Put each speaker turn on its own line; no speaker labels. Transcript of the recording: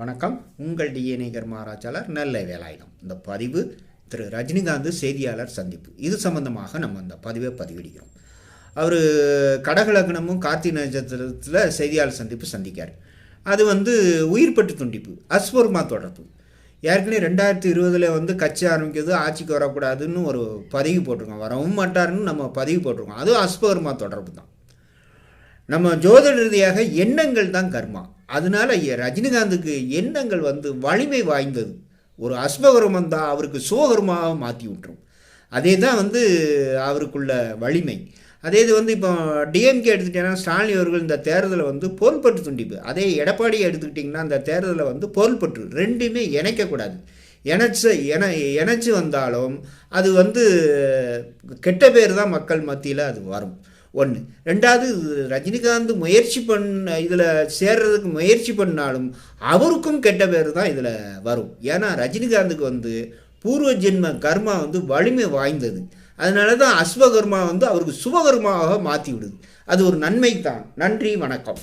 வணக்கம். உங்கள் டிஎன்ஏ கர்ம ஆராய்ச்சியாளர் நெல்லை வேலாயுதம். இந்த பதிவு திரு ரஜினிகாந்த் செய்தியாளர் சந்திப்பு இது சம்பந்தமாக நம்ம அந்த பதிவை பதிவிடுகிறோம். அவர் கடகலக்னமும் கார்த்திகை நட்சத்திரத்தில் செய்தியாளர் சந்திப்பு சந்திக்கார். அது உயிர்பட்டு துண்டிப்பு அஸ்வர்மா தொடர்பு. ஏற்கனவே 2020 கட்சி ஆரம்பிக்கிறது, ஆட்சிக்கு வரக்கூடாதுன்னு ஒரு பதிவு போட்டிருக்கோம். வரவும் மாட்டாருன்னு நம்ம பதிவு போட்டிருக்கோம். அதுவும் அஸ்வர்மா தொடர்பு தான். நம்ம ஜோதிட ரீதியாக எண்ணங்கள் தான் கர்மா. அதனால ரஜினிகாந்துக்கு எண்ணங்கள் வலிமை வாய்ந்தது. ஒரு அஸ்வகர்மம் வந்தால் அவருக்கு சுவகர்மாவை மாற்றி விட்டுரும். அதே தான் அவருக்குள்ள வலிமை. அதே இது இப்போ டிஎம்கே எடுத்துக்கிட்டீங்கன்னா ஸ்டாலின் அவர்கள் இந்த தேர்தலில் பொருள்பட்டு துண்டிப்பு. அதே எடப்பாடியை எடுத்துக்கிட்டிங்கன்னா இந்த தேர்தலில் பொருள்பட்டு ரெண்டுமே இணைக்கக்கூடாது. இணைச்சு வந்தாலும் அது கெட்ட பேர் தான் மக்கள் மத்தியில் அது வரும். ஒன்று. ரெண்டாவது, ரஜினிகாந்த் இதில் சேர்றதுக்கு முயற்சி பண்ணாலும் அவருக்கும் கெட்ட பேர் தான் இதில் வரும். ஏன்னா ரஜினிகாந்துக்கு பூர்வ ஜென்ம கர்மா வலிமை வாய்ந்தது. அதனால தான் அஸ்வகர்மா அவருக்கு சுபகர்மாவாக மாற்றி விடுது. அது ஒரு நன்மை தான். நன்றி, வணக்கம்.